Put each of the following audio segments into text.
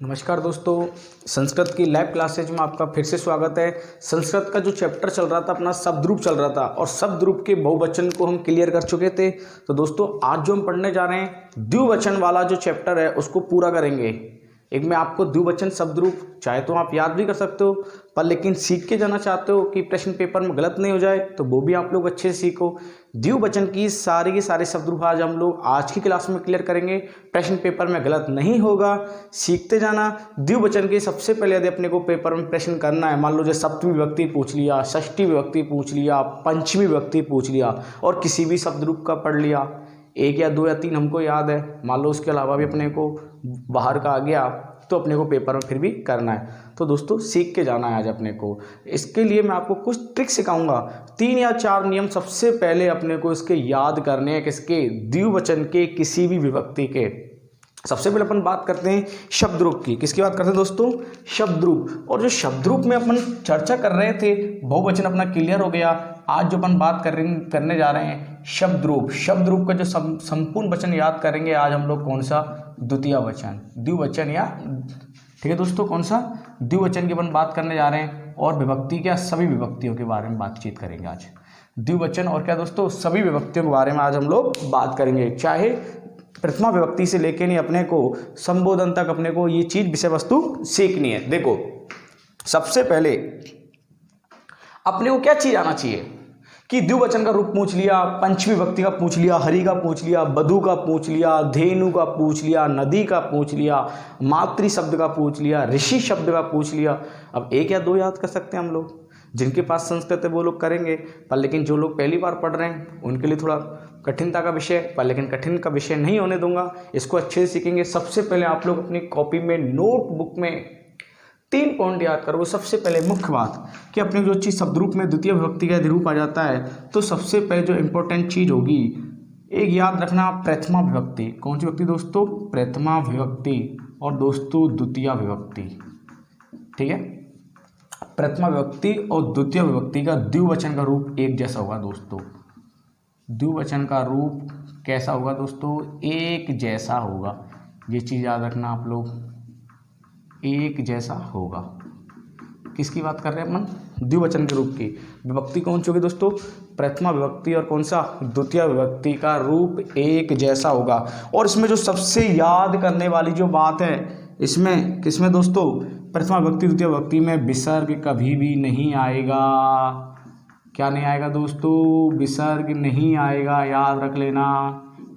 नमस्कार दोस्तों, संस्कृत की लाइव क्लासेज में आपका फिर से स्वागत है। संस्कृत का जो चैप्टर चल रहा था अपना शब्द रूप चल रहा था और शब्द रूप के बहुवचन को हम क्लियर कर चुके थे। तो दोस्तों आज जो हम पढ़ने जा रहे हैं द्विवचन वाला जो चैप्टर है उसको पूरा करेंगे। एक मैं आपको द्विवचन शब्द रूप चाहे तो आप याद भी कर सकते हो, पर लेकिन सीख के जाना चाहते हो कि प्रश्न पेपर में गलत नहीं हो जाए तो वो भी आप लोग अच्छे से सीखो। द्विवचन की सारे के सारे शब्द रूप आज हम लोग आज की क्लास में क्लियर करेंगे। प्रश्न पेपर में गलत नहीं होगा, सीखते जाना। द्विवचन के सबसे पहले यदि अपने को पेपर में प्रश्न करना है, मान लो जैसे सप्तमी विभक्ति पूछ लिया, षष्ठी विभक्ति पूछ लिया, पंचमी विभक्ति पूछ लिया और किसी भी शब्द रूप का पढ़ लिया, एक या दो या तीन हमको याद है, मान लो उसके अलावा भी अपने को बाहर का आ गया तो अपने को पेपर में फिर भी करना है। तो दोस्तों सीख के जाना है आज अपने को। इसके लिए मैं आपको कुछ ट्रिक सिखाऊंगा, 3 या 4 नियम सबसे पहले अपने को इसके याद करने हैं। किसके? द्विवचन के किसी भी विभक्ति के। सबसे पहले अपन बात करते हैं शब्द रूप की। किसकी बात करते हैं दोस्तों? शब्द रूप। और जो शब्द रूप में अपन चर्चा कर रहे थे, बहुवचन अपना क्लियर हो गया। आज जो अपन बात करने जा रहे हैं शब्द रूप। शब्द रूप का जो संपूर्ण वचन याद करेंगे आज हम लोग। कौन सा? द्वितीय वचन, द्विवचन या ठीक है दोस्तों, कौन सा? द्विवचन की अपन बात करने जा रहे हैं। और विभक्ति क्या? सभी विभक्तियों के बारे में बातचीत करेंगे आज। द्विवचन और क्या दोस्तों? सभी विभक्तियों के बारे में आज हम लोग बात करेंगे। चाहे प्रथमा विभक्ति से लेके नहीं अपने को संबोधन तक अपने को ये चीज विषय वस्तु सीखनी है। देखो सबसे पहले अपने को क्या चीज आना चाहिए कि द्विवचन का रूप पूछ लिया, पंचमी विभक्ति का पूछ लिया, हरि का पूछ लिया, बधू का पूछ लिया, धेनु का पूछ लिया, नदी का पूछ लिया, मातृ शब्द का पूछ लिया, ऋषि शब्द का पूछ लिया। अब एक या दो याद कर सकते हैं हम लोग, जिनके पास संस्कृत है वो लोग करेंगे, पर लेकिन जो लोग पहली बार पढ़ रहे हैं उनके लिए थोड़ा कठिनता का विषय, पर लेकिन कठिन का विषय नहीं होने दूंगा, इसको अच्छे से सीखेंगे। सबसे पहले आप लोग अपनी कॉपी में नोटबुक में 3 पॉइंट याद करो। सबसे पहले मुख्य बात कि अपने जो चीज़ शब्द रूप में द्वितीय विभक्ति का यदि रूप आ जाता है तो सबसे पहले जो इंपॉर्टेंट चीज़ होगी एक याद रखना, प्रथमा विभक्ति। कौन सी विभक्ति दोस्तों? प्रथमा विभक्ति। और दोस्तों द्वितीय विभक्ति, ठीक है। प्रथमा विभक्ति और द्वितीय विभक्ति का द्विवचन का रूप एक जैसा होगा दोस्तों। द्विवचन का रूप कैसा होगा दोस्तों? एक जैसा होगा। ये चीज़ याद रखना आप लोग, एक जैसा होगा। किसकी बात कर रहे हैं अपन? द्विवचन के रूप की। विभक्ति कौन सी होगी दोस्तों? प्रथमा विभक्ति। और कौन सा? द्वितीय विभक्ति का रूप एक जैसा होगा। और इसमें जो सबसे याद करने वाली जो बात है इसमें, किसमें दोस्तों? प्रथमा विभक्ति द्वितीय विभक्ति में विसर्ग कभी भी नहीं आएगा। क्या नहीं आएगा दोस्तों? विसर्ग नहीं आएगा, याद रख लेना।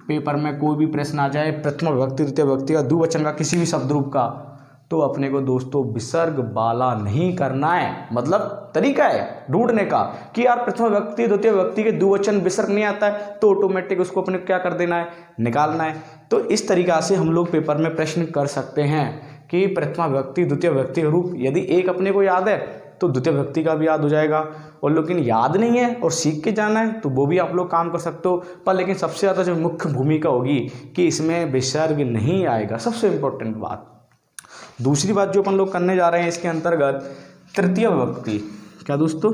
पेपर में कोई भी प्रश्न आ जाए प्रथमा विभक्ति द्वितीय विभक्ति का द्विवचन का किसी भी शब्द रूप का, तो अपने को दोस्तों विसर्ग वाला नहीं करना है। मतलब तरीका है ढूंढने का कि यार प्रथमा विभक्ति द्वितीय विभक्ति के द्विवचन विसर्ग नहीं आता है तो ऑटोमेटिक उसको अपने क्या कर देना है? निकालना है। तो इस तरीका से हम लोग पेपर में प्रश्न कर सकते हैं कि प्रथमा विभक्ति द्वितीय विभक्ति रूप यदि एक अपने को याद है तो द्वितीय विभक्ति का भी याद हो जाएगा। और लेकिन याद नहीं है और सीख के जाना है तो वो भी आप लोग काम कर सकते हो, पर लेकिन सबसे ज़्यादा जो मुख्य भूमिका होगी कि इसमें विसर्ग नहीं आएगा, सबसे इम्पोर्टेंट बात। दूसरी बात जो अपन लोग करने जा रहे हैं इसके अंतर्गत तृतीय विभक्ति। क्या दोस्तों?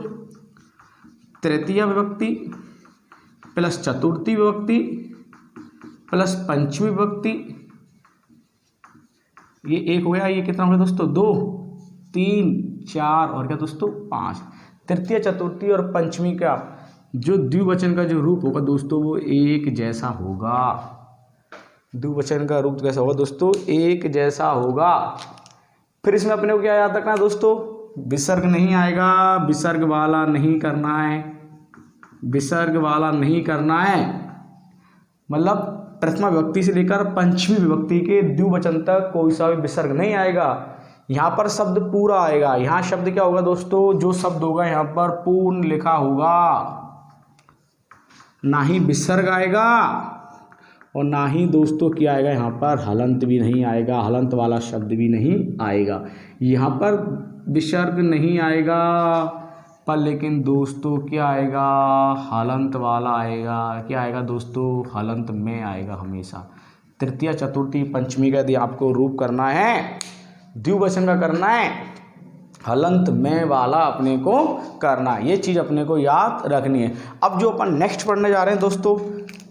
तृतीय विभक्ति प्लस चतुर्थी विभक्ति प्लस पंचमी विभक्ति, ये एक हो गया। ये कितना हो गया दोस्तों? 2, 3, 4 और क्या दोस्तों? 5। तृतीय, चतुर्थी और पंचमी का जो द्विवचन का जो रूप होगा दोस्तों वो एक जैसा होगा। द्विवचन का रूप कैसा होगा दोस्तों? एक जैसा होगा। फिर इसमें अपने को क्या याद रखना है दोस्तों? विसर्ग नहीं आएगा, विसर्ग वाला नहीं करना है, विसर्ग वाला नहीं करना है। मतलब प्रथमा विभक्ति से लेकर पंचमी विभक्ति के द्विवचन तक कोई सा भी विसर्ग नहीं आएगा। यहाँ पर शब्द पूरा आएगा। यहाँ शब्द क्या होगा दोस्तों? जो शब्द होगा यहाँ पर पूर्ण लिखा होगा, ना ही विसर्ग आएगा और ना ही दोस्तों क्या आएगा यहाँ पर? हलंत भी नहीं आएगा, हलंत वाला शब्द भी नहीं आएगा। यहाँ पर विसर्ग नहीं आएगा, पर लेकिन दोस्तों क्या आएगा? हलंत वाला आएगा। क्या आएगा दोस्तों? हलंत में आएगा हमेशा। तृतीय, चतुर्थी, पंचमी का यदि आपको रूप करना है, द्विवचन का करना है, हलंत में वाला अपने को करना है। ये चीज़ अपने को याद रखनी है। अब जो अपन नेक्स्ट पढ़ने जा रहे हैं दोस्तों,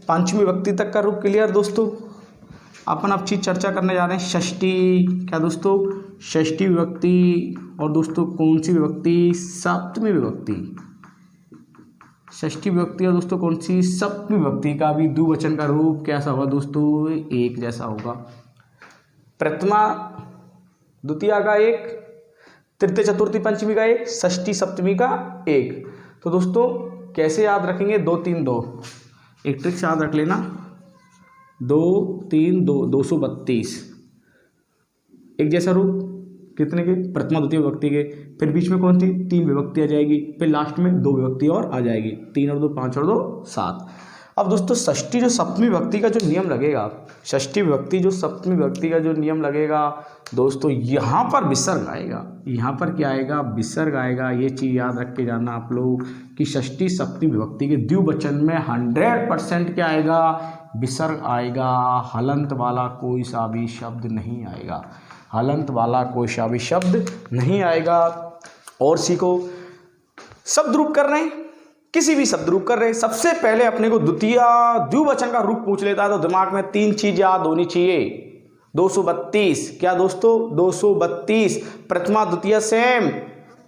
पंचमी विभक्ति तक का रूप क्लियर दोस्तों। अपन अब चीज चर्चा करने जा रहे हैं षष्ठी, क्या दोस्तों, षष्ठी विभक्ति, और दोस्तों कौन सी विभक्ति, सप्तमी विभक्ति। षष्ठी विभक्ति और दोस्तों कौन सी, सप्तमी विभक्ति का भी द्विवचन का रूप कैसा होगा दोस्तों, एक जैसा होगा। प्रथमा द्वितीया का एक, तृतीय चतुर्थी पंचमी का एक, षष्ठी सप्तमी का एक। तो दोस्तों कैसे याद रखेंगे, 2 3 2, एक ट्रिक याद रख लेना, 2 3 2, 232 एक जैसा रूप कितने के, प्रथमा द्वितीय विभक्ति के, फिर बीच में कौन सी, 3 विभक्ति आ जाएगी, फिर लास्ट में 2 विभक्ति और आ जाएगी, 3 और 2 5 और 2 7। अब दोस्तों षष्ठी जो सप्तमी विभक्ति का जो नियम लगेगा, षष्ठी विभक्ति जो सप्तमी विभक्ति का जो नियम लगेगा दोस्तों, यहाँ पर विसर्ग आएगा, यहाँ पर क्या आएगा, विसर्ग आएगा। ये चीज़ याद रख के जाना आप लोग कि षष्ठी सप्तमी विभक्ति के द्विवचन में 100% क्या आएगा, विसर्ग आएगा, हलंत वाला कोई सा भी शब्द नहीं आएगा, हलंत वाला कोई सा भी शब्द नहीं आएगा। और सीखो, शब्द रूप कर रहे हैं, किसी भी शब्द रूप कर रहे हैं, सबसे पहले अपने को द्विवचन का रूप पूछ लेता है तो दिमाग में 3 चीज याद होनी चाहिए। 232, क्या दोस्तों, 232, प्रथमा द्वितीय सेम,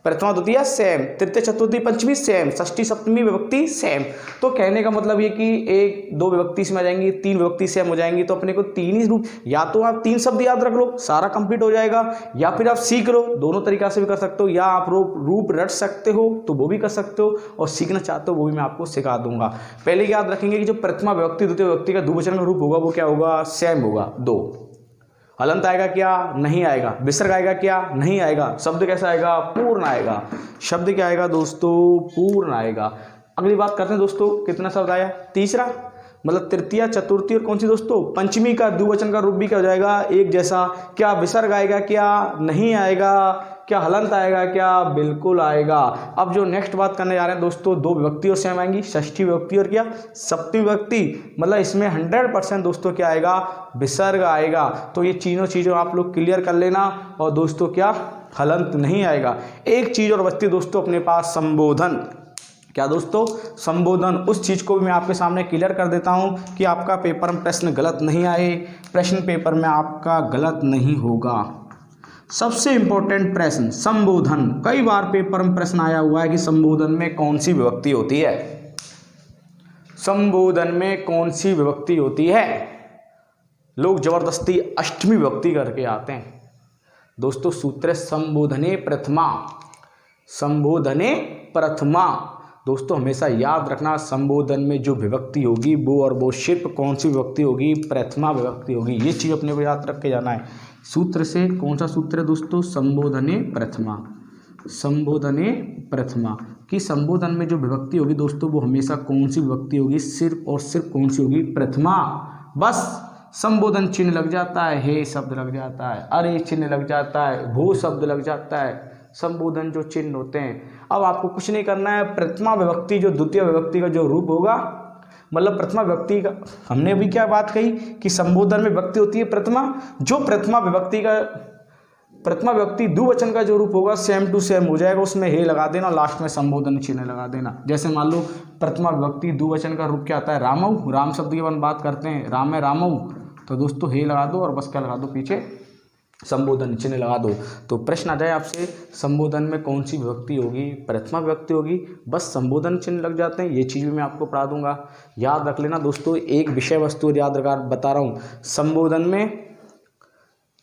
प्रथमा द्वितीय सेम, तृतीय चतुर्थी पंचमी सेम, षष्ठी सप्तमी विभक्ति सेम। तो कहने का मतलब ये कि 1 2 विभक्ति से आ जाएंगी, 3 विभक्ति सेम हो जाएंगी, तो अपने को 3 ही रूप, या तो आप 3 शब्द याद रख लो, सारा कंप्लीट हो जाएगा, या फिर आप सीख लो, दोनों तरीका से भी कर सकते हो, या आप रूप रट सकते हो तो वो भी कर सकते हो, और सीखना चाहते हो वो भी मैं आपको सिखा दूंगा। पहले याद रखेंगे कि जो प्रथमा विभक्ति द्वितीय विभक्ति का द्विवचन का रूप होगा वो क्या होगा, सेम होगा, 2। हलंत आएगा क्या, नहीं आएगा। विसर्ग आएगा क्या, नहीं आएगा। शब्द कैसा आएगा, पूर्ण आएगा। शब्द क्या आएगा दोस्तों, पूर्ण आएगा। अगली बात करते हैं दोस्तों, कितना शब्द आया, तीसरा, मतलब तृतीया चतुर्थी और कौन सी दोस्तों, पंचमी का द्विवचन का रूप भी क्या हो जाएगा, एक जैसा। क्या विसर्ग आएगा क्या, नहीं आएगा। क्या हलंत आएगा क्या, बिल्कुल आएगा। अब जो नेक्स्ट बात करने जा रहे हैं दोस्तों, 2 विभक्ति और सेम आएंगी, षष्ठी विभक्ति और क्या, सप्तमी विभक्ति। मतलब इसमें 100% दोस्तों क्या आएगा, विसर्ग आएगा। तो ये तीनों चीज़ों आप लोग क्लियर कर लेना। और दोस्तों क्या, हलंत नहीं आएगा। एक चीज़ और बचती दोस्तों अपने पास, संबोधन। क्या दोस्तों, संबोधन। उस चीज़ को भी मैं आपके सामने क्लियर कर देता हूं कि आपका पेपर में प्रश्न गलत नहीं आए, प्रश्न पेपर में आपका गलत नहीं होगा। सबसे इंपॉर्टेंट प्रश्न, संबोधन। कई बार पेपर में प्रश्न आया हुआ है कि संबोधन में कौन सी विभक्ति होती है, संबोधन में कौन सी विभक्ति होती है। लोग जबरदस्ती अष्टमी विभक्ति करके आते हैं। दोस्तों सूत्र संबोधने प्रथमा, संबोधने प्रथमा। दोस्तों हमेशा याद रखना, संबोधन में जो विभक्ति होगी वो और वो सिर्फ कौन सी विभक्ति होगी, प्रथमा विभक्ति होगी। ये चीज़ अपने को याद रख के जाना है। सूत्र से कौन सा सूत्र है दोस्तों, संबोधने प्रथमा, संबोधने प्रथमा। कि संबोधन में जो विभक्ति होगी दोस्तों वो हमेशा कौन सी विभक्ति होगी, सिर्फ और सिर्फ कौन सी होगी, प्रथमा। बस संबोधन चिन्ह लग जाता है, हे शब्द लग जाता है, अरे चिन्ह लग जाता है, वो शब्द लग जाता है, संबोधन जो चिन्ह होते हैं। अब आपको कुछ नहीं करना है, प्रथमा विभक्ति जो द्वितीय विभक्ति का जो रूप होगा, मतलब प्रथमा विभक्ति का, हमने अभी क्या बात कही कि संबोधन में विभक्ति होती है प्रथमा, जो प्रथमा विभक्ति का, प्रथमा विभक्ति द्विवचन का जो रूप होगा सेम टू सेम हो जाएगा, उसमें हे लगा देना, लास्ट में संबोधन चिन्ह लगा देना। जैसे मान लो प्रथमा विभक्ति द्विवचन का रूप क्या आता है, रामऊ, राम शब्द की अपन बात करते हैं, राम है रामऊ, तो दोस्तों हे लगा दो और बस क्या लगा दो, पीछे संबोधन चिन्ह लगा दो। तो प्रश्न आ जाए आपसे, संबोधन में कौन सी विभक्ति होगी, प्रथमा विभक्ति होगी, बस संबोधन चिन्ह लग जाते हैं। ये चीज़ भी मैं आपको पढ़ा दूंगा, याद रख लेना दोस्तों। एक विषय वस्तु याद रखा बता रहा हूँ, संबोधन में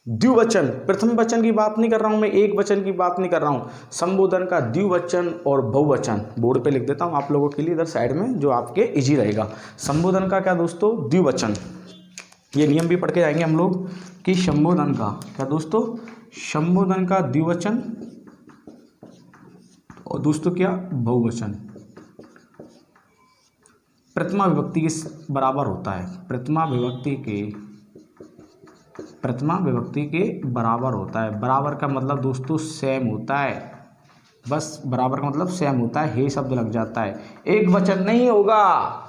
द्विवचन, प्रथम वचन की बात नहीं कर रहा हूँ मैं, एक वचन की बात नहीं कर रहा हूँ। संबोधन का द्विवचन और बहुवचन, बोर्ड पे लिख देता हूँ आप लोगों के लिए इधर साइड में, जो आपके इजी रहेगा। संबोधन का क्या दोस्तों, द्विवचन। ये नियम भी पढ़ के जाएंगे हम लोग कि संबोधन का क्या दोस्तों, संबोधन का द्विवचन और दोस्तों क्या, बहुवचन। प्रथमा विभक्ति के बराबर होता है, प्रथमा विभक्ति के बराबर होता है। बराबर का मतलब दोस्तों सेम होता है, बस बराबर का मतलब सेम होता है, हे शब्द लग जाता है। एक वचन नहीं होगा,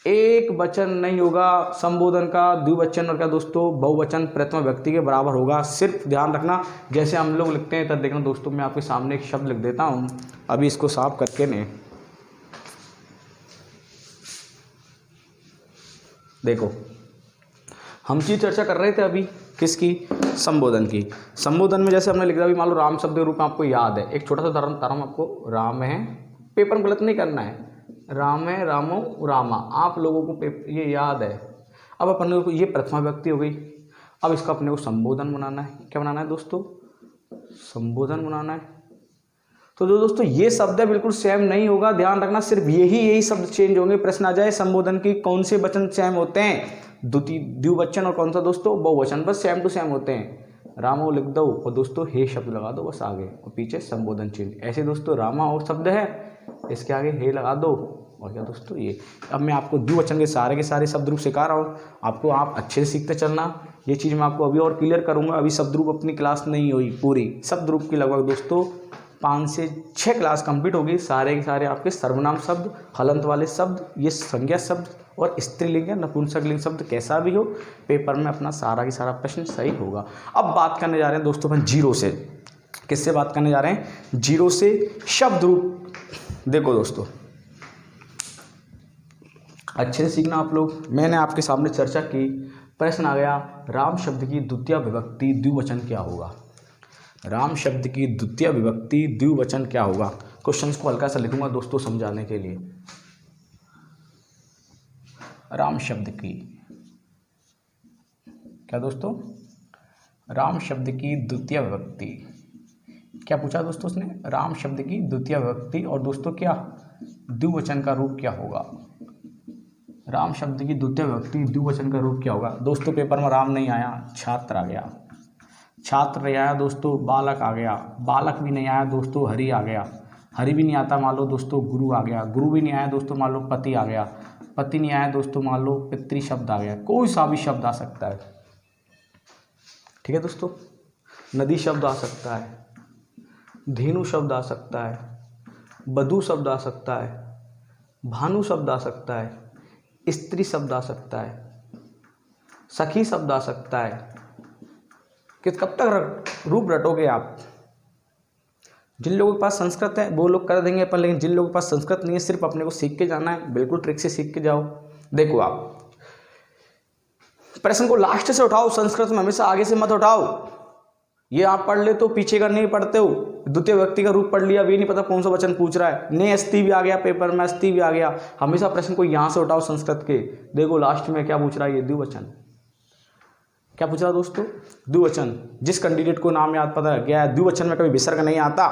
एक वचन नहीं होगा संबोधन का, द्विवचन और क्या दोस्तों, बहुवचन प्रथमा व्यक्ति के बराबर होगा। सिर्फ ध्यान रखना, जैसे हम लोग लिखते हैं तब देखना दोस्तों, मैं आपके सामने एक शब्द लिख देता हूँ, अभी इसको साफ करके ने देखो। हम चीज चर्चा कर रहे थे अभी किसकी, संबोधन की। संबोधन में जैसे हमने लिख दिया अभी, मान लो राम शब्द के रूप में आपको याद है, एक छोटा सा उदाहरण आपको, राम है, पेपर में गलत नहीं करना है, राम है, रामो, रामा, आप लोगों को ये याद है। अब अपन को ये प्रथमा व्यक्ति हो गई। अब इसका अपने को संबोधन बनाना है। क्या बनाना है दोस्तों, संबोधन बनाना है। तो जो दोस्तों ये शब्द है बिल्कुल सेम नहीं होगा, ध्यान रखना, सिर्फ यही शब्द चेंज होंगे। प्रश्न आ जाए संबोधन की कौन से वचन सेम होते हैं, द्विवचन और कौन सा दोस्तों, बहुवचन, बस सेम टू सेम होते हैं। रामो लिख दो और दोस्तों हे शब्द लगा दो बस आगे, और पीछे संबोधन चिन्ह। ऐसे दोस्तों रामा और शब्द है, इसके आगे हे लगा दो, और क्या दोस्तों ये। अब मैं आपको द्विवचन के सारे शब्द रूप सिखा रहा हूँ आपको, आप अच्छे से सीखते चलना। ये चीज़ मैं आपको अभी और क्लियर करूँगा। अभी शब्द रूप अपनी क्लास नहीं हुई पूरी, शब्द रूप की लगभग दोस्तों 5 से 6 क्लास कंप्लीट होगी। सारे के सारे आपके सर्वनाम शब्द, हलंत वाले शब्द, ये संज्ञा शब्द और स्त्रीलिंग या नपुंसकलिंग शब्द, कैसा भी हो पेपर में अपना सारा की सारा प्रश्न सही होगा। अब बात करने जा रहे हैं दोस्तों अपन जीरो से। किससे बात करने जा रहे हैं, जीरो से। शब्द रूप देखो दोस्तों, अच्छे से सीखना आप लोग। मैंने आपके सामने चर्चा की, प्रश्न आ गया राम शब्द की द्वितीय विभक्ति द्विवचन क्या होगा। राम शब्द की द्वितीय विभक्ति द्विवचन क्या होगा। क्वेश्चंस को हल्का सा लिखूंगा दोस्तों समझाने के लिए। राम शब्द की क्या दोस्तों, राम शब्द की द्वितीय विभक्ति क्या पूछा दोस्तों उसने, राम शब्द की द्वितीय विभक्ति और दोस्तों क्या द्विवचन का रूप क्या होगा। राम शब्द की द्वितीय विभक्ति द्विवचन का रूप क्या होगा। दोस्तों पेपर में राम नहीं आया, छात्र आ गया, छात्र नहीं आया दोस्तों, बालक आ गया, बालक भी नहीं आया दोस्तों, हरि आ गया, हरि भी नहीं आता मान लो दोस्तों, गुरु आ गया, गुरु भी नहीं आया दोस्तों, मान लो पति आ गया, पति नहीं आया दोस्तों, मान लो पितृ शब्द आ गया। कोई सा भी शब्द आ सकता है, ठीक है दोस्तों। नदी शब्द आ सकता है, धेनु शब्द आ सकता है, बधू शब्द आ सकता है, भानु शब्द आ सकता है, स्त्री शब्द आ सकता है, सखी शब्द आ सकता है। कि कब तक रूप रटोगे आप। जिन लोगों के पास संस्कृत है वो लोग कर देंगे अपन, लेकिन जिन लोगों के पास संस्कृत नहीं है सिर्फ अपने को सीख के जाना है, बिल्कुल ट्रिक से सीख के जाओ। देखो आप प्रश्न को लास्ट से उठाओ, संस्कृत में हमेशा आगे से मत उठाओ। ये आप पढ़ ले तो पीछे का नहीं पढ़ते हो, द्वितीय व्यक्ति का रूप पढ़ लिया, अब ये नहीं पता कौन सा वचन पूछ रहा है। ने अस्थि भी आ गया पेपर में, अस्थि भी आ गया। हमेशा प्रश्न को यहाँ से उठाओ संस्कृत के। देखो लास्ट में क्या पूछ रहा है, ये द्विवचन क्या पूछ रहा दोस्तों, द्विवचन। जिस कैंडिडेट को नाम याद पता गया है, द्विवचन में कभी विसर्ग नहीं आता,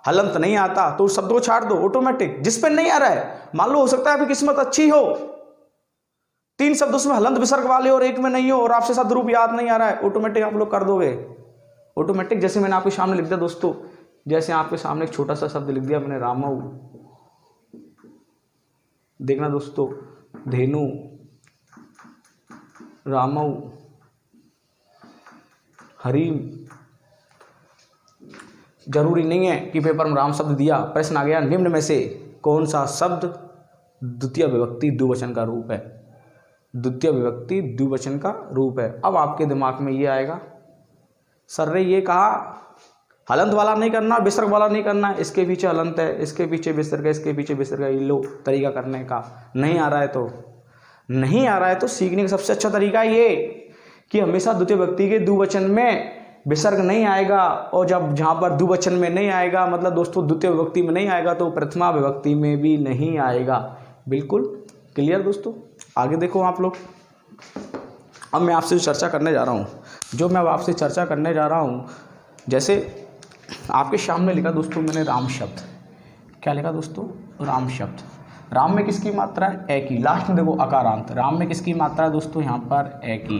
हलंत नहीं आता, तो उस शब्द को छाड़ दो ऑटोमेटिक। जिस पे नहीं आ रहा है, मान लो हो सकता है आपकी किस्मत अच्छी हो, 3 शब्द उसमें हलंत विसर्ग वाले और एक में नहीं हो, और आपसे शब्द रूप याद नहीं आ रहा है, ऑटोमेटिक आप लोग कर दोगे ऑटोमेटिक। जैसे मैंने आपके सामने लिख दिया दोस्तों, जैसे आपके सामने एक छोटा सा शब्द लिख दिया मैंने, रामऊ, देखना दोस्तों, धेनु, रामऊ, हरि। जरूरी नहीं है कि पेपर में राम शब्द दिया, प्रश्न आ गया निम्न में से कौन सा शब्द द्वितीय विभक्ति द्विवचन का रूप है। द्वितीय विभक्ति द्विवचन का रूप है। अब आपके दिमाग में ये आएगा, सर ने ये कहा हलंत वाला नहीं करना, विसर्ग वाला नहीं करना, इसके पीछे हलंत है, इसके पीछे विसर्ग है, इसके पीछे विसर्ग है। ये लो तरीका करने का। नहीं आ रहा है तो नहीं आ रहा है तो सीखने का सबसे अच्छा तरीका ये कि हमेशा द्वितीय विभक्ति के द्विवचन में विसर्ग नहीं आएगा, और जब जहाँ पर द्विवचन में नहीं आएगा, मतलब दोस्तों द्वितीय विभक्ति में नहीं आएगा, तो प्रथमा विभक्ति में भी नहीं आएगा। बिल्कुल क्लियर दोस्तों। आगे देखो आप लोग, अब मैं आपसे चर्चा करने जा रहा हूँ, जो मैं अब आपसे चर्चा करने जा रहा हूँ, जैसे आपके सामने लिखा दोस्तों मैंने राम शब्द। क्या लिखा दोस्तों, राम शब्द। राम में किसकी मात्रा है, ए की। लास्ट में देखो अकारांत। राम में किसकी मात्रा है दोस्तों, यहाँ पर ए की।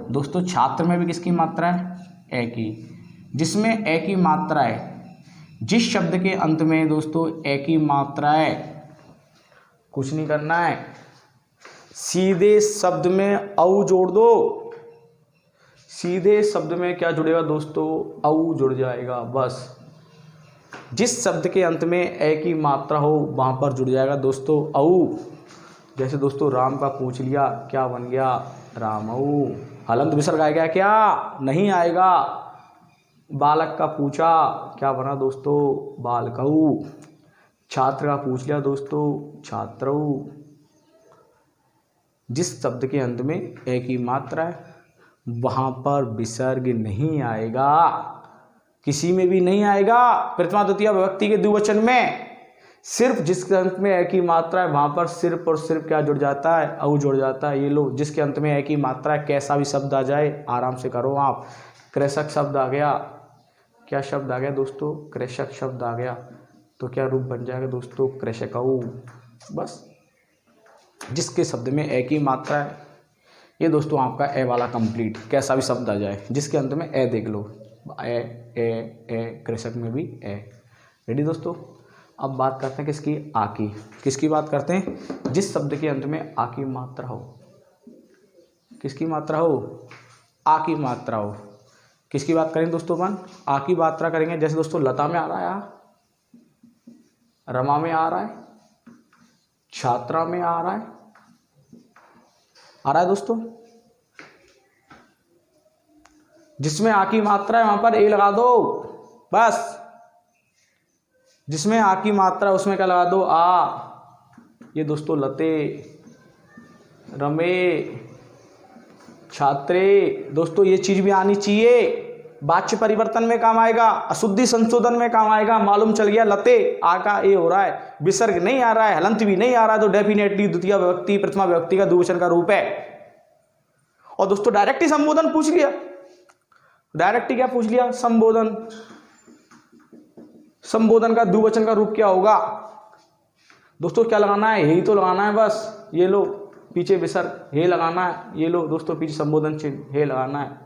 दोस्तों छात्र में भी किसकी मात्रा है, ए की। जिसमें ए की मात्रा है, जिस शब्द के अंत में दोस्तों ए की मात्रा है, कुछ नहीं करना है, सीधे शब्द में औ जोड़ दो। सीधे शब्द में क्या जुड़ेगा दोस्तों, औ जुड़ जाएगा बस। जिस शब्द के अंत में ए की मात्रा हो वहाँ पर जुड़ जाएगा दोस्तों औ। जैसे दोस्तों राम का पूछ लिया, क्या बन गया, रामऊ। हलंत विसर्ग आएगा क्या, नहीं आएगा। बालक का पूछा, क्या बना दोस्तों, बालकऊ। छात्र का पूछ लिया दोस्तों, छात्रऊ। जिस शब्द के अंत में ए की मात्रा है वहाँ पर विसर्ग नहीं आएगा, किसी में भी नहीं आएगा। प्रथमा द्वितीय विभक्ति के द्विवचन में सिर्फ जिसके अंत में ए की मात्रा है वहाँ पर सिर्फ और सिर्फ क्या जुड़ जाता है, औ जुड़ जाता है। ये लो, जिसके अंत में ए की मात्रा है, कैसा भी शब्द आ जाए आराम से करो आप। कृषक शब्द आ गया, क्या शब्द आ गया दोस्तों, कृषक शब्द आ गया, तो क्या रूप बन जाएगा दोस्तों, कृषकऊ। बस जिसके शब्द में ए की मात्रा है, ये दोस्तों आपका ए वाला कंप्लीट, कैसा भी शब्द आ जाए जिसके अंत में ए देख लो, ए ए ए, कृषक में भी ए। रेडी दोस्तों। अब बात करते हैं किसकी, आ की। किसकी बात करते हैं, जिस शब्द के अंत में आ की मात्रा हो। किसकी मात्रा हो, आ की मात्रा हो। किसकी बात करेंगे दोस्तों अपन, आ की मात्रा करेंगे। जैसे दोस्तों लता में आ रहा है आ, रमा में आ रहा है, छात्रा में आ रहा है दोस्तों। जिसमें आ की मात्रा है वहां पर ए लगा दो बस। जिसमें आ की मात्रा है उसमें क्या लगा दो, आ। ये दोस्तों लते, रमे, छात्रे। दोस्तों ये चीज भी आनी चाहिए, वाच्य परिवर्तन में काम आएगा, अशुद्धि संशोधन में काम आएगा। मालूम चल गया लते आ का ए हो रहा है, विसर्ग नहीं आ रहा है, हलंत भी नहीं आ रहा है, तो डेफिनेटली द्वितीय विभक्ति प्रथमा विभक्ति का द्विवचन का रूप है। और दोस्तों डायरेक्ट ही संबोधन पूछ लिया, डायरेक्ट ही क्या पूछ लिया, संबोधन। संबोधन का द्विवचन का रूप क्या होगा दोस्तों, क्या लगाना है, यही तो लगाना है बस। ये लो पीछे विसर्ग, हे लगाना है। ये लो दोस्तों पीछे संबोधन चिन्ह, हे लगाना है।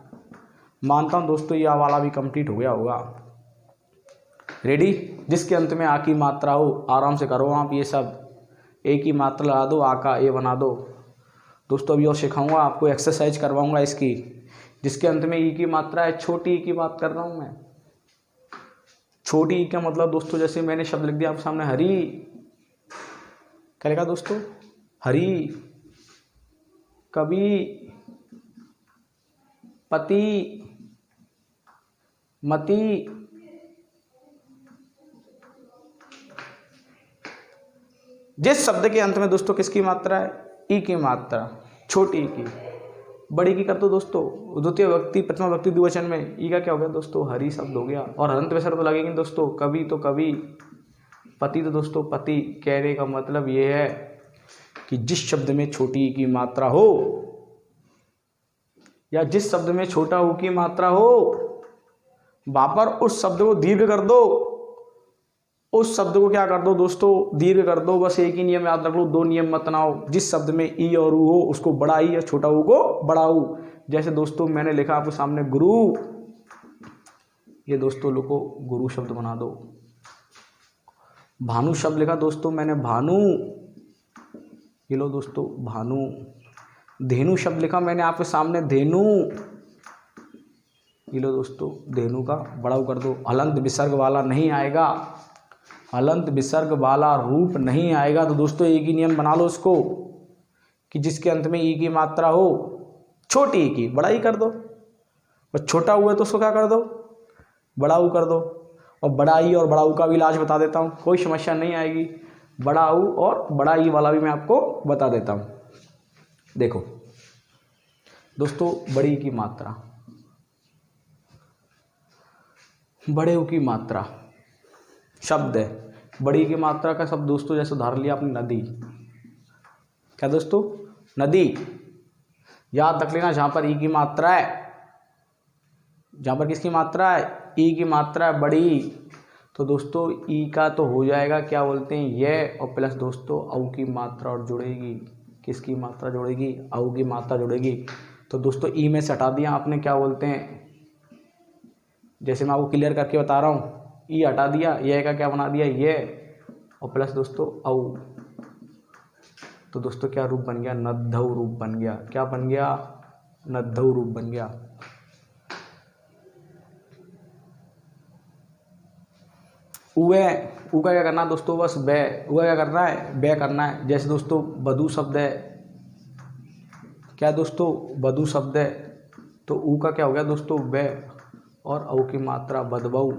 मानता हूं दोस्तों ये वाला भी कंप्लीट हो गया होगा। रेडी। जिसके अंत में आ की मात्रा हो, आराम से करो आप ये सब। ए की मात्रा लगा दो, आ का ए बना दो। दोस्तों अभी और सिखाऊंगा आपको, एक्सरसाइज करवाऊंगा इसकी। जिसके अंत में ई की मात्रा है, छोटी ई की बात कर रहा हूं मैं। छोटी ई का मतलब दोस्तों, जैसे मैंने शब्द लिख दिया आपके सामने, हरी। क्या लिखा दोस्तों, हरी, कवि, पति, मति। जिस शब्द के अंत में दोस्तों किसकी मात्रा है, ई की मात्रा, छोटी ई की। बड़ी की कर दो दोस्तों, द्वितीय विभक्ति प्रथमा विभक्ति द्विवचन में ई का क्या हो गया दोस्तों, हरी शब्द हो गया। और हलंत विसर्ग तो लगेंगे दोस्तों, कवि तो कवि, पति तो दोस्तों पति। कहने का मतलब ये है कि जिस शब्द में छोटी ई की मात्रा हो, या जिस शब्द में छोटा ऊ की मात्रा हो, वहां पर उस शब्द को दीर्घ कर दो। उस शब्द को क्या कर दो दोस्तों, दीर्घ कर दो। बस एक ही नियम याद रख लो, दो नियम मत बनाओ। जिस शब्द में ई और ऊ हो उसको बड़ा ई और छोटा ऊ को बड़ा ऊ। जैसे दोस्तों मैंने लिखा आपके सामने गुरु, ये दोस्तों लिखो गुरु शब्द बना दो। भानु शब्द लिखा दोस्तों मैंने, भानु, ये लो दोस्तों भानु। धेनु शब्द लिखा मैंने आपके सामने, धेनु, ये लो दोस्तों धेनु का बड़ा ऊ कर दो। हलंत विसर्ग वाला नहीं आएगा, हलंत विसर्ग वाला रूप नहीं आएगा। तो दोस्तों एक ही नियम बना लो इसको, कि जिसके अंत में ई की मात्रा हो, छोटी ई की बड़ा ई कर दो, और छोटा ऊ है तो उसको क्या कर दो, बड़ा ऊ कर दो। और बड़ा ई और बड़ा ऊ का भी इलाज बता देता हूँ, कोई समस्या नहीं आएगी। बड़ा ऊ और बड़ा ई वाला भी मैं आपको बता देता हूँ। देखो दोस्तों, बड़ी की मात्रा, बड़े ऊ की मात्रा शब्द है। बड़ी की मात्रा का शब्द दोस्तों जैसे उदाहरण लिया आपने, नदी। क्या दोस्तों, नदी। याद रख लेना, जहां पर ई की मात्रा है, जहां पर किसकी मात्रा है, ई की मात्रा है बड़ी, तो दोस्तों ई का तो हो जाएगा क्या बोलते हैं ये, और प्लस दोस्तों औ की मात्रा और जुड़ेगी। किसकी मात्रा जुड़ेगी, औ की मात्रा जुड़ेगी। तो दोस्तों ई में से हटा दिया आपने, क्या बोलते हैं, जैसे मैं आपको क्लियर करके बता रहा हूँ, ई हटा दिया, ये का क्या बना दिया ये, और प्लस दोस्तों औ। तो दोस्तों क्या रूप बन गया, नद्धौ रूप बन गया। क्या बन गया, नद्धौ रूप बन गया। उवे, ऊ का क्या करना है दोस्तों, बस बे, ऊ क्या करना है, बे करना है। जैसे दोस्तों बधू शब्द है, क्या दोस्तों बधू शब्द है, तो ऊ का क्या हो गया दोस्तों, बे, और औ की मात्रा बदबऊ।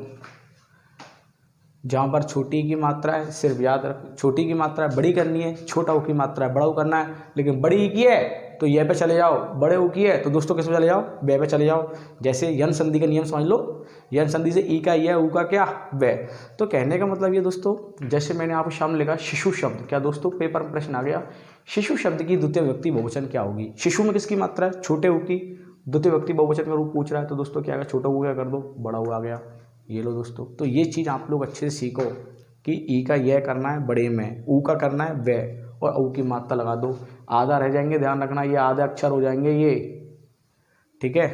जहाँ पर छोटी की मात्रा है, सिर्फ याद रख, छोटी की मात्रा बड़ी करनी है, छोटा ऊ की मात्रा बड़ा ऊ करना है। लेकिन बड़ी की है तो ये पे चले जाओ, बड़े ऊ की है तो दोस्तों किस पे चले जाओ, वे पे चले जाओ। जैसे यन संधि का नियम समझ लो, यन संधि से ई का ये, ऊ का क्या, वे। तो कहने का मतलब ये दोस्तों, जैसे मैंने आपको सामने लिखा शिशु शब्द, क्या दोस्तों पेपर में प्रश्न आ गया, शिशु शब्द की द्वितीय विभक्ति बहुवचन क्या होगी। शिशु में किसकी मात्रा है, छोटे ऊ की, द्वितीय विभक्ति बहुवचन का रूप पूछ रहा है तो दोस्तों क्या आएगा, छोटा ऊ क्या कर दो, बड़ा ऊ आ गया। ये लो दोस्तों, तो ये चीज़ आप लोग अच्छे से सीखो कि ई का यह करना है बड़े में, ऊ का करना है वे, और ऊ की मात्रा लगा दो। आधा रह जाएंगे, ध्यान रखना, ये आधे अक्षर हो जाएंगे ये, ठीक है।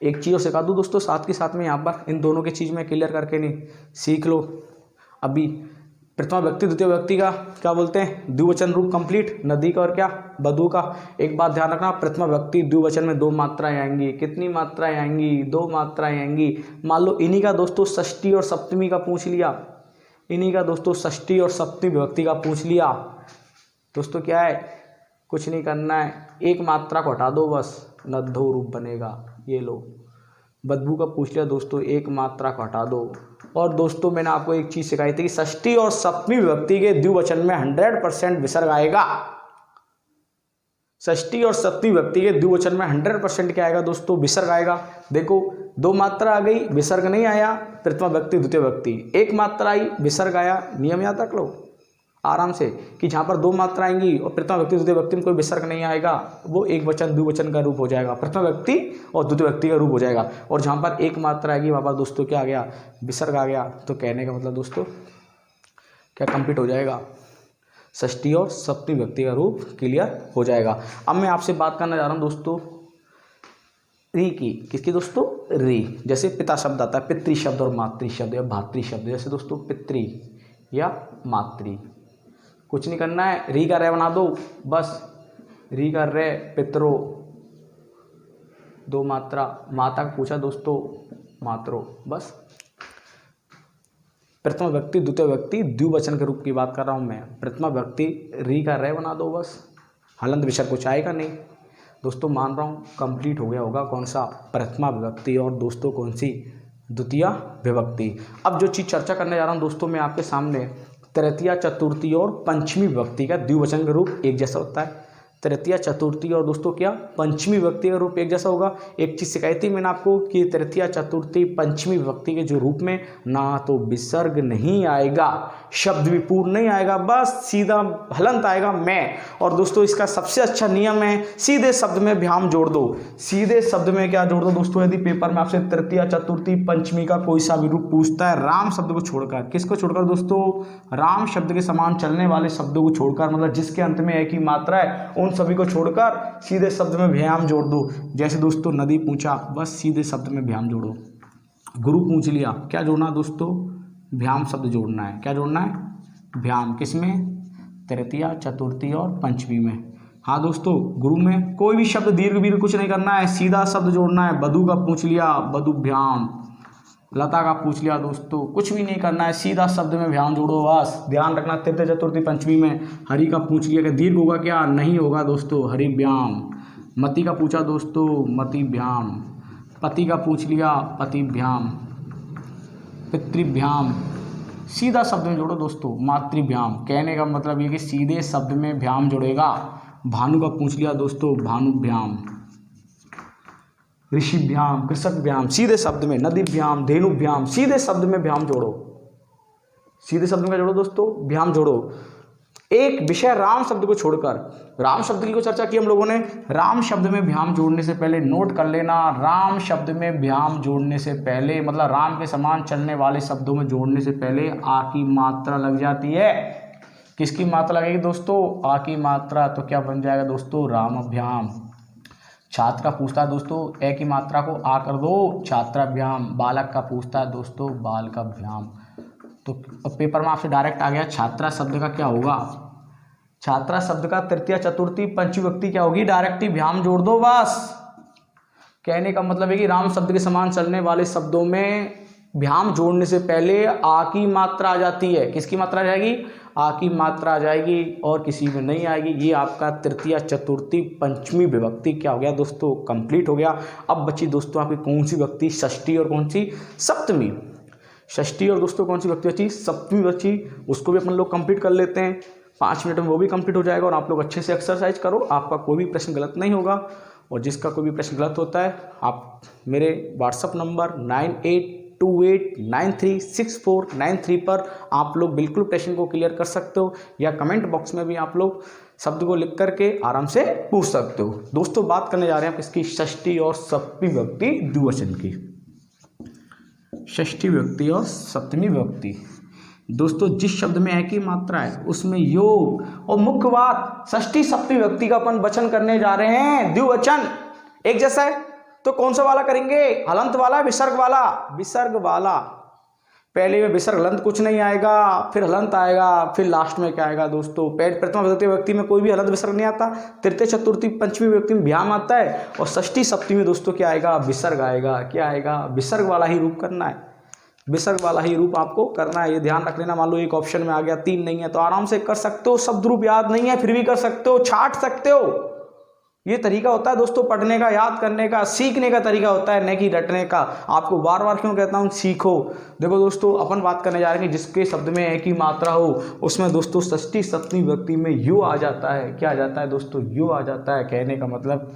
एक चीज़ और सिखा दूँ दोस्तों साथ के साथ में, यहाँ पर इन दोनों की चीज़ में क्लियर करके नहीं सीख लो। अभी प्रथमा व्यक्ति द्वितीय व्यक्ति का क्या बोलते हैं, द्विवचन रूप कंप्लीट, नदी का और क्या, बधू का। एक बात ध्यान रखना, प्रथमा व्यक्ति द्विवचन में 2 मात्राएं आएंगी। कितनी मात्राएं आएंगी, 2 मात्राएं आएंगी। मान लो इन्हीं का दोस्तों षष्ठी और सप्तमी का पूछ लिया, इन्हीं का दोस्तों षष्ठी और सप्तमी विभक्ति का पूछ लिया, दोस्तों क्या है, कुछ नहीं करना है, एक मात्रा को हटा दो बस, नद्धो रूप बनेगा। ये लो, बदबू का पूछ लिया दोस्तों, एक मात्रा को हटा दो। और दोस्तों मैंने आपको एक चीज़ सिखाई थी कि षष्ठी और सप्तमी विभक्ति के द्विवचन में 100% विसर्ग आएगा। षष्ठी और सप्तमी विभक्ति के द्विवचन में 100% क्या आएगा दोस्तों, विसर्ग आएगा। देखो 2 मात्रा आ गई, विसर्ग नहीं आया, प्रथमा व्यक्ति द्वितीय व्यक्ति, 1 मात्रा आई, विसर्ग आया। नियम याद रख लो आराम से कि जहाँ पर 2 मात्रा आएंगी और प्रथमा व्यक्ति द्वितीय व्यक्ति में कोई विसर्ग नहीं आएगा, वो एक वचन द्विवचन का रूप हो जाएगा, प्रथमा व्यक्ति और द्वितीय व्यक्ति का रूप हो जाएगा। और जहाँ पर 1 मात्रा आएगी वहाँ पर दोस्तों क्या आ गया, विसर्ग आ गया। तो कहने का मतलब दोस्तों क्या कंप्लीट हो जाएगा, षष्ठी और सप्तमी व्यक्ति का रूप क्लियर हो जाएगा। अब मैं आपसे बात करना चाह रहा हूँ दोस्तों री की, किसकी दोस्तों, री। जैसे पिता शब्द आता है, पितृ शब्द और मातृ शब्द या भातृ शब्द। जैसे दोस्तों पितृ या मातृ, कुछ नहीं करना है, री का रे बना दो बस, री का रे, पितरो 2 मात्रा, माता का पूछा दोस्तों, मात्रो, बस। प्रथमा व्यक्ति द्वितीय व्यक्ति द्विवचन के रूप की बात कर रहा हूँ मैं, प्रथमा व्यक्ति री का रे बना दो बस, हलंत विसर्ग कुछ आएगा नहीं। दोस्तों मान रहा हूँ कंप्लीट हो गया होगा कौन सा, प्रथमा विभक्ति और दोस्तों कौन सी, द्वितीय विभक्ति। अब जो चीज़ चर्चा करने जा रहा हूँ दोस्तों मैं आपके सामने, तृतीया चतुर्थी और पंचमी विभक्ति का द्विवचन का रूप एक जैसा होता है। तृतीया चतुर्थी और दोस्तों क्या, पंचमी विभक्ति का रूप एक जैसा होगा। एक चीज़ सिखाई थी मैंने आपको कि तृतीया चतुर्थी पंचमी विभक्ति के जो रूप में ना तो विसर्ग नहीं आएगा, शब्द भी पूर्ण नहीं आएगा, बस सीधा हलंत आएगा मैं। और दोस्तों इसका सबसे अच्छा नियम है, सीधे शब्द में भ्याम जोड़ दो। सीधे शब्द में क्या जोड़ दो दोस्तों, यदि पेपर में आपसे तृतीया चतुर्थी पंचमी का कोई सा भी रूप पूछता है, राम शब्द को छोड़कर, किसको छोड़कर दोस्तों, राम शब्द के समान चलने वाले शब्दों को छोड़कर, मतलब जिसके अंत में एक ही मात्रा है, उन सभी को छोड़कर सीधे शब्द में भ्याम जोड़ दो। जैसे दोस्तों नदी पूछा, बस सीधे शब्द में भ्याम जोड़ो। गुरु पूछ लिया, क्या जोड़ना दोस्तों, भ्याम शब्द जोड़ना है। क्या जोड़ना है, भ्याम, किसमें, तृतीया चतुर्थी और पंचमी में। हाँ दोस्तों, गुरु में कोई भी शब्द दीर्घ वीर्घ कुछ नहीं करना है, सीधा शब्द जोड़ना है। बधू का पूछ लिया, बधु भ्याम। लता का पूछ लिया दोस्तों, कुछ भी नहीं करना है, सीधा शब्द में भ्याम जोड़ो बस। ध्यान रखना तृतीय चतुर्थी पंचमी में। हरि का पूछ लिया कि दीर्घ होगा क्या, नहीं होगा दोस्तों, हरि भ्याम। मति का पूछा दोस्तों, मति भ्याम। पति का पूछ लिया, पति भ्याम। पितृभ्याम, सीधा शब्द में जोड़ो दोस्तों, मातृभ्याम। कहने का मतलब ये कि सीधे शब्द में भ्याम जोड़ेगा। भानु का पूछ लिया दोस्तों, भानुभ्याम। ऋषिभ्याम, कृषकभ्याम, सीधे शब्द में। नदीभ्याम, धेनुभ्याम, सीधे शब्द में भ्याम जोड़ो। सीधे शब्द में जोड़ो दोस्तों, भ्याम जोड़ो। एक विषय राम शब्द को छोड़कर, राम शब्द की को चर्चा की हम लोगों ने। राम शब्द में भ्याम जोड़ने से पहले नोट कर लेना, राम शब्द में भ्याम जोड़ने से पहले, मतलब राम के समान चलने वाले शब्दों में जोड़ने से पहले आ की मात्रा लग जाती है। किसकी मात्रा लगेगी दोस्तों, आ की मात्रा। तो क्या बन जाएगा दोस्तों, रामभ्याम। छात्र का पूछता है दोस्तों, ए की मात्रा को आ कर दो, छात्राभ्याम। बालक का पूछता है दोस्तों, बालकाभ्याम। तो पेपर में आपसे डायरेक्ट आ गया, छात्रा शब्द का क्या होगा, छात्रा शब्द का तृतीय चतुर्थी पंचमी विभक्ति क्या होगी, डायरेक्ट ही भ्याम जोड़ दो बस। कहने का मतलब है कि राम शब्द के समान चलने वाले शब्दों में भ्याम जोड़ने से पहले आ की मात्रा आ जाती है। किसकी मात्रा आ जाएगी, आ की मात्रा आ जाएगी, और किसी में नहीं आएगी। ये आपका तृतीय चतुर्थी पंचमी विभक्ति क्या हो गया दोस्तों, कंप्लीट हो गया। अब बची दोस्तों आपकी कौन सी विभक्ति, षष्ठी और कौन सी, सप्तमी। षष्ठी और दोस्तों कौन सी विभक्ति बची, सप्तमी बची, उसको भी अपन लोग कंप्लीट कर लेते हैं 5 मिनट में, वो भी कंप्लीट हो जाएगा। और आप लोग अच्छे से एक्सरसाइज करो, आपका कोई भी प्रश्न गलत नहीं होगा। और जिसका कोई भी प्रश्न गलत होता है आप मेरे व्हाट्सअप नंबर 9828936493 पर आप लोग बिल्कुल प्रश्न को क्लियर कर सकते हो, या कमेंट बॉक्स में भी आप लोग शब्द को लिख करके आराम से पूछ सकते हो। दोस्तों बात करने जा रहे हैं किसकी, षष्ठी और सप्तमी विभक्ति द्विवचन की। षष्ठी विभक्ति और सप्तमी विभक्ति दोस्तों, जिस शब्द में एक ही मात्रा है उसमें योग, और मुख्य बात षष्ठी सप्तमी विभक्ति का अपन वचन करने जा रहे हैं द्विवचन, एक जैसा है। तो कौन सा वाला करेंगे, हलंत वाला, विसर्ग वाला, विसर्ग वाला। पहले में विसर्ग हलंत कुछ नहीं आएगा, फिर हलंत आएगा, फिर लास्ट में क्या आएगा दोस्तों, प्रथमा विभक्ति विभक्ति में कोई भी हलंत विसर्ग नहीं आता, तृतीय चतुर्थी पंचमी विभक्ति में भ्याम आता है, और षष्ठी सप्तमी में दोस्तों क्या आएगा, विसर्ग आएगा। क्या आएगा, विसर्ग वाला ही रूप करना है, विसर्ग वाला ही रूप आपको करना है, ये ध्यान रख लेना। मान लो एक ऑप्शन में आ गया, 3 नहीं है, तो आराम से कर सकते हो। शब्द रूप याद नहीं है फिर भी कर सकते हो, छाट सकते हो। ये तरीका होता है दोस्तों पढ़ने का, याद करने का, सीखने का तरीका होता है, न कि रटने का। आपको बार बार क्यों कहता हूँ, सीखो। देखो दोस्तों अपन बात करने जा रहे हैं जिसके शब्द में एक ही मात्रा हो, उसमें दोस्तों षष्ठी सप्तमी विभक्ति में यू आ जाता है। क्या आ जाता है दोस्तों, यू आ जाता है। कहने का मतलब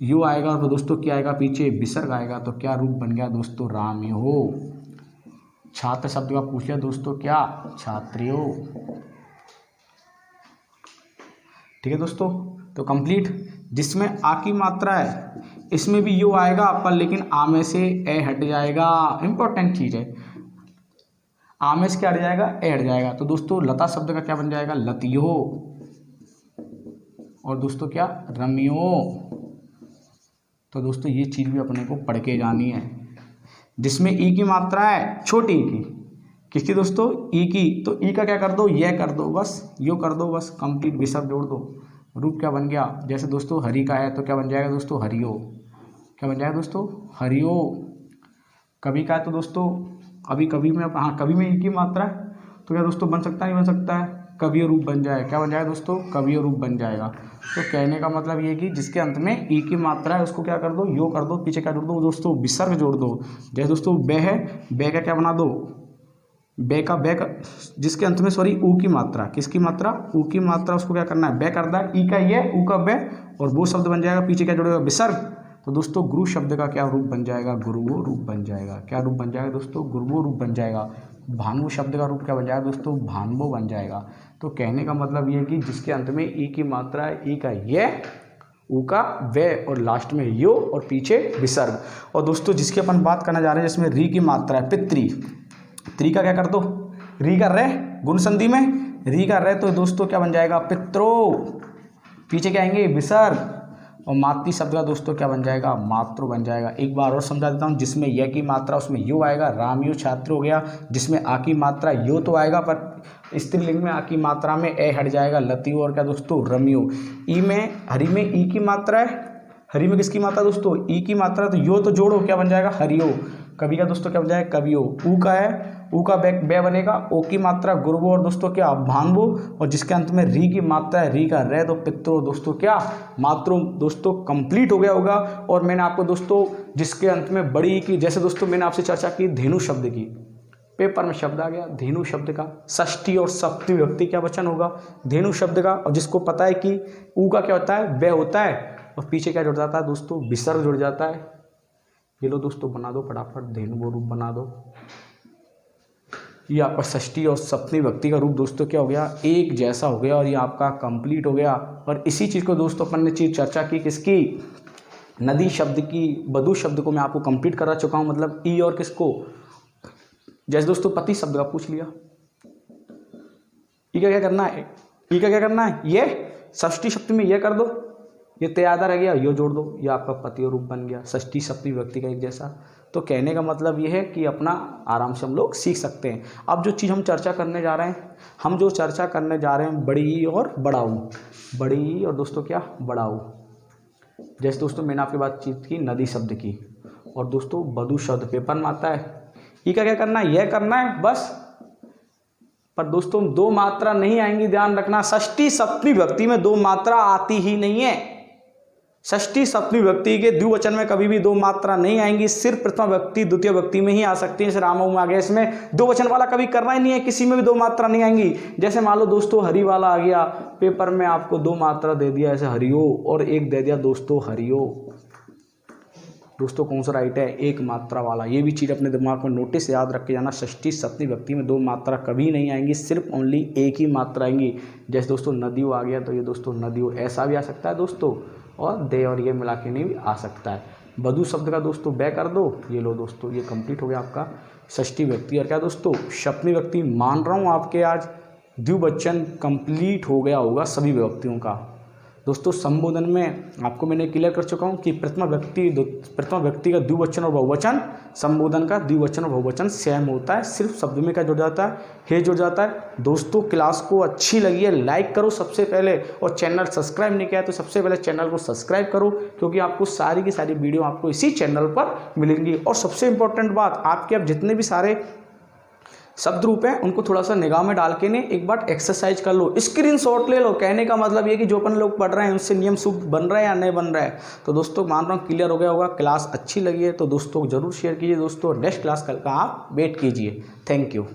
यू आएगा और दोस्तों क्या आएगा, पीछे विसर्ग आएगा, तो क्या रूप बन गया दोस्तों, रामयो। छात्र शब्द का पूछ लिया दोस्तों, क्या, छात्रियो। ठीक है दोस्तों, तो कंप्लीट। जिसमें आ की मात्रा है इसमें भी यू आएगा, पर लेकिन आ में से ए हट जाएगा। इंपॉर्टेंट चीज है, आ में से क्या हट जाएगा, ए हट जाएगा। तो दोस्तों लता शब्द का क्या बन जाएगा, लतियो। और दोस्तों क्या, रमियो। तो दोस्तों ये चीज भी अपने को पढ़ के जानी है। जिसमें ई की मात्रा है, छोटी ई की, किसकी दोस्तों, ई की, तो ई का क्या कर दो, यह कर दो, बस यो कर दो, बस कंप्लीट, विसर्ग जोड़ दो। रूप क्या बन गया, जैसे दोस्तों हरि का है तो क्या बन जाएगा दोस्तों, हरियो। क्या बन जाएगा दोस्तों, हरियो। कवि का है तो दोस्तों अभी कवि में, हाँ कवि में ई की मात्रा है तो क्या दोस्तों बन सकता है, नहीं बन सकता है, कवियो रूप बन जाएगा। क्या बन जाएगा दोस्तों, कवियो रूप बन जाएगा। तो कहने का मतलब ये कि जिसके अंत में ई की मात्रा है उसको क्या कर दो, यो कर दो, पीछे क्या जोड़ दो दोस्तों, विसर्ग जोड़ दो। जैसे दोस्तों बे है, बे का क्या बना दो, बे का जिसके अंत में सॉरी ऊ की मात्रा, किसकी मात्रा, ऊ की मात्रा, उसको क्या करना है, बे करना है, ई का ये, ऊ का बे, और वो शब्द बन जाएगा, पीछे क्या जोड़ेगा, विसर्ग। तो दोस्तों गुरु शब्द का क्या रूप बन जाएगा, गुरुवो रूप बन जाएगा। क्या रूप बन जाएगा दोस्तों, गुरुवो रूप बन जाएगा। भानु शब्द का रूप क्या बन जाएगा दोस्तों, भानवो बन जाएगा। तो कहने का मतलब ये है कि जिसके अंत में ई की मात्रा है, ई का ये, ऊ का वे, और लास्ट में यो, और पीछे विसर्ग। और दोस्तों जिसकी अपन बात करना जा रहे हैं जिसमें री की मात्रा है, पितृ, त्री का क्या कर दो, री कर रहे गुण संधि में, री कर रहे तो दोस्तों क्या बन जाएगा, पित्रो, पीछे क्या आएंगे, विसर्ग। और मातृ शब्द का दोस्तों क्या बन जाएगा, मातृ बन जाएगा। एक बार और समझा देता हूँ, जिसमें य की मात्रा उसमें यो आएगा, रामयो छात्र हो गया। जिसमें आ की मात्रा यो तो आएगा, पर स्त्रीलिंग में आ की मात्रा में ए हट जाएगा, लतियो। और क्या दोस्तों, रमियो। ई में, हरि में ई की मात्रा है, हरि में किसकी मात्रा दोस्तों, ई की मात्रा, तो यो तो जोड़ो, क्या बन जाएगा, हरियो। कवि का दोस्तों क्या बन जाएगा, कवियो। ऊ का है, ऊ का बे बनेगा, ओ की मात्रा गुरुवो, और दोस्तों क्या, भानवो। और जिसके अंत में री की मात्रा है, री का रे, तो पित्रो, दोस्तों क्या, मातृ। दोस्तों कंप्लीट हो गया होगा। और मैंने आपको दोस्तों जिसके अंत में बड़ी की, जैसे दोस्तों मैंने आपसे चर्चा की धेनु शब्द की, पेपर में शब्द आ गया धेनु शब्द का, षष्ठी और सप्तमी विभक्ति क्या वचन होगा, धेनु शब्द का। और जिसको पता है कि ऊ का क्या होता है, वे होता है, और पीछे क्या जुड़ जाता है दोस्तों, विसर्ग जुड़ जाता है। ये लो दोस्तों बना दो फटाफट, धेनु वो रूप बना दो। ये आपका षष्ठी और सप्तमी विभक्ति का रूप दोस्तों क्या हो गया, एक जैसा हो गया, और ये आपका कंप्लीट हो गया। और इसी चीज़ को दोस्तों अपन ने चर्चा की किसकी, नदी शब्द की, वधु शब्द को मैं आपको कंप्लीट करा चुका हूँ, मतलब ई और किसको, जैसे दोस्तों पति शब्द का पूछ लिया, ई का क्या करना है, ई का क्या करना है, ये षष्ठी सप्तमी में ये कर दो, ये त्यादा रह गया, यो जोड़ दो, ये आपका पतियो रूप बन गया, षष्ठी सप्तमी विभक्ति का एक जैसा। तो कहने का मतलब ये है कि अपना आराम से हम लोग सीख सकते हैं। अब जो चीज़ हम चर्चा करने जा रहे हैं, हम जो चर्चा करने जा रहे हैं, बड़ी और बड़ाऊ, बड़ी और दोस्तों क्या, बड़ाऊ। जैसे दोस्तों मैंने आपकी बातचीत की नदी शब्द की, और दोस्तों वधु शब्द पेपर में आता है, ई का क्या करना है, यह करना है बस। पर दोस्तों दो मात्रा नहीं आएंगी, ध्यान रखना, षष्ठी सप्तमी विभक्ति में दो मात्रा आती ही नहीं है। षष्ठी सप्तमी व्यक्ति के द्विवचन में कभी भी दो मात्रा नहीं आएंगी, सिर्फ प्रथमा व्यक्ति द्वितीय व्यक्ति में ही आ सकती है। जैसे राम आ गया, इसमें दो वचन वाला कभी करना ही नहीं है, किसी में भी दो मात्रा नहीं आएंगी। जैसे मान लो दोस्तों हरि वाला आ गया, पेपर में आपको दो मात्रा दे दिया ऐसे हरियो, और एक दे दिया दोस्तों हरियो। दोस्तों कौन सा राइट है? एक मात्रा वाला। ये भी चीज़ अपने दिमाग में नोटिस याद रख के जाना, षष्ठी सप्तमी व्यक्ति में दो मात्रा कभी नहीं आएंगी, सिर्फ ओनली एक ही मात्रा आएंगी। जैसे दोस्तों नदियों आ गया, तो ये दोस्तों नदियों ऐसा भी आ सकता है दोस्तों, और दे और ये मिला के नहीं भी आ सकता है। बधु शब्द का दोस्तों बै कर दो, ये लो दोस्तों, ये कंप्लीट हो गया आपका षष्ठी व्यक्ति। और क्या दोस्तों सप्तमी व्यक्ति, मान रहा हूँ आपके आज द्विवचन कंप्लीट हो गया होगा सभी व्यक्तियों का। दोस्तों संबोधन में आपको मैंने क्लियर कर चुका हूँ कि प्रथमा व्यक्ति का द्विवचन और बहुवचन, संबोधन का द्विवचन और बहुवचन सेम होता है, सिर्फ शब्द में क्या जुड़ जाता है? हे जुड़ जाता है। दोस्तों क्लास को अच्छी लगी है लाइक करो सबसे पहले, और चैनल सब्सक्राइब नहीं किया तो सबसे पहले चैनल को सब्सक्राइब करो, क्योंकि आपको सारी की सारी वीडियो आपको इसी चैनल पर मिलेंगी। और सबसे इंपॉर्टेंट बात, आपके अब जितने भी सारे शब्द रूप है उनको थोड़ा सा निगाह में डाल के ने एक बार एक्सरसाइज कर लो, स्क्रीनशॉट ले लो। कहने का मतलब ये कि जो अपन लोग पढ़ रहे हैं उनसे नियम शुभ बन रहा है या नहीं बन रहा है। तो दोस्तों मान रहा हूँ क्लियर हो गया होगा। क्लास अच्छी लगी है तो दोस्तों जरूर शेयर कीजिए दोस्तों, नेक्स्ट क्लास कल का आप वेट कीजिए। Thank you.